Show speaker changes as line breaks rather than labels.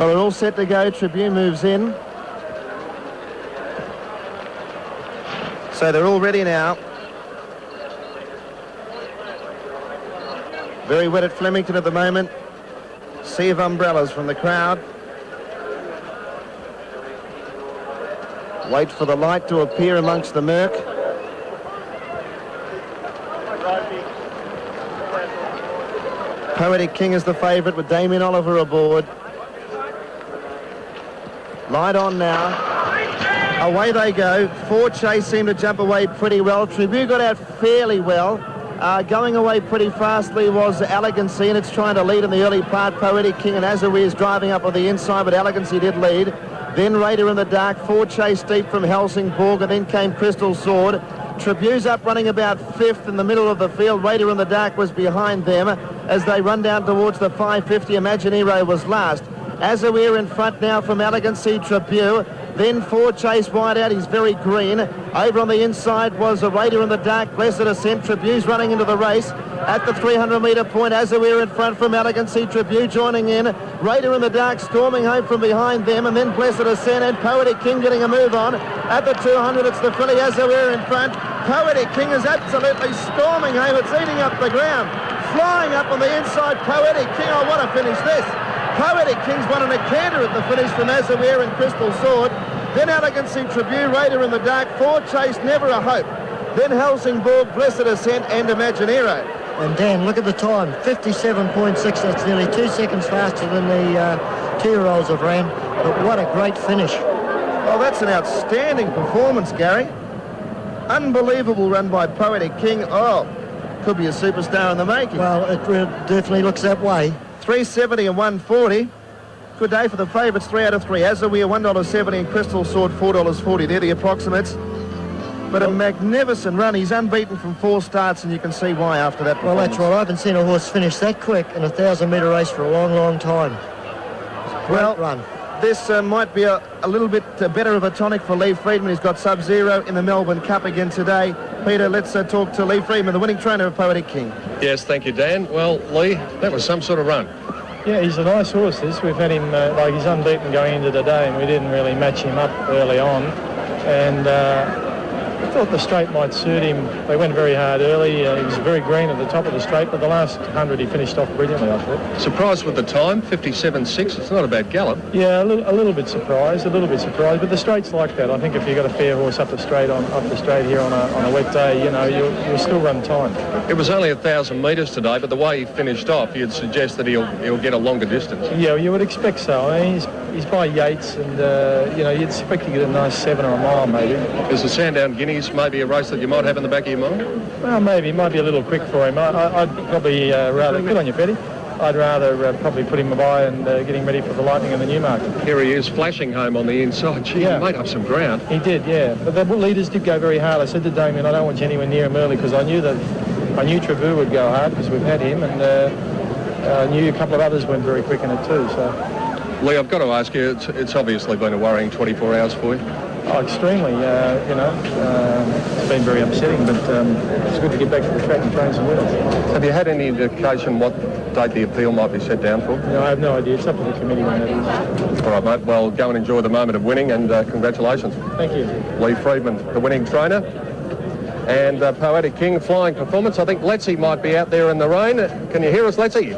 Well, we're all set to go. Tribune moves in. So they're all ready now. Very wet at Flemington at the moment. Sea of umbrellas from the crowd. Wait for the light to appear amongst the murk. Poetic King is the favourite with Damien Oliver aboard. Light on now. Away they go. Four Chase seemed to jump away pretty well. Tribune got out fairly well. Going away pretty fastly was Elegancy, and it's trying to lead in the early part. Poetic King and Azawir is driving up on the inside, but Elegancy did lead. Then Raider in the dark. Four Chase deep from Helsingborg, and then came Crystal Sword. Tribune's up running about fifth in the middle of the field. Raider in the dark was behind them as they run down towards the 550. Imaginero was last. Azawir in front now from Elegancy, Tribune. Then Four Chase wide out, he's very green. Over on the inside was a Raider in the dark, Blessed Ascent. Tribune's running into the race. At the 300-metre point, Azawir in front from Elegancy, Tribune joining in. Raider in the dark storming home from behind them, and then Blessed Ascent and Poetic King getting a move on. At the 200, it's the filly Azawir in front. Poetic King is absolutely storming home. It's eating up the ground. Flying up on the inside, Poetic King. I want to finish this. Poetic King's won in a canter at the finish from Azawir and Crystal Sword. Then Elegancy, Tribune, Raider in the dark. Four Chase, Never a Hope. Then Helsingborg, Blessed Ascent and Imaginero.
And Dan, look at the time, 57.6. That's nearly 2 seconds faster than the two-year-olds have ran. But what a great finish.
Oh, that's an outstanding performance, Gary. Unbelievable run by Poetic King. Oh, could be a superstar in the making.
Well, it definitely looks that way.
370 and 140. Good day for the favourites, 3 out of 3. Azawir, $1.70 and Crystal Sword, $4.40. They're the approximates. But a magnificent run. He's unbeaten from 4 starts, and you can see why after that performance.
Well, that's right. I haven't seen a horse finish that quick in a 1,000-metre race for a long, long time. Great run.
This might be a little bit better of a tonic for Lee Freedman. He's got sub-zero in the Melbourne Cup again today. Peter, let's talk to Lee Freedman, the winning trainer of Poetic King.
Yes, thank you, Dan. Well, Lee, that was some sort of run.
Yeah, he's a nice horse, this. We've had him, he's unbeaten going into today, and we didn't really match him up early on. And I thought the straight might suit him. They went very hard early. He was very green at the top of the straight, but the last 100 he finished off brilliantly, I thought.
Surprised with the time, 57.6. It's not a bad gallop.
Yeah, a little bit surprised, but the straight's like that. I think if you've got a fair horse up the straight here on a wet day, you know, you'll still run time.
It was only 1,000 metres today, but the way he finished off, you'd suggest that he'll get a longer distance.
Yeah, you would expect so. I mean, he's by Yates, and you know, you'd expect to get a nice 7 or a mile maybe.
Is the Sandown Guineas maybe a race that you might have in the back of your mind?
Well, maybe. It might be a little quick for him. I'd probably rather... Good on you, Petty. I'd rather probably put him by and get him ready for the Lightning and the Newmarket.
Here he is, flashing home on the inside. Gee, yeah. He made up some ground.
He did, yeah. But the leaders did go very hard. I said to Damien, I don't want you anywhere near him early, because I knew Tribune would go hard because we've had him, and I knew a couple of others went very quick in it too. So,
Lee, I've got to ask you, it's obviously been a worrying 24 hours for you.
Oh, extremely. You know, it's been very upsetting, but it's good to get back to the track and train some winners.
Have you had any indication what date the appeal might be set down for?
No, I have no idea. It's up to the committee when that is.
All right, mate. Well, go and enjoy the moment of winning, and congratulations.
Thank you.
Lee Freedman, the winning trainer. And Poetic King, flying performance. I think Letzi might be out there in the rain. Can you hear us, Letzi?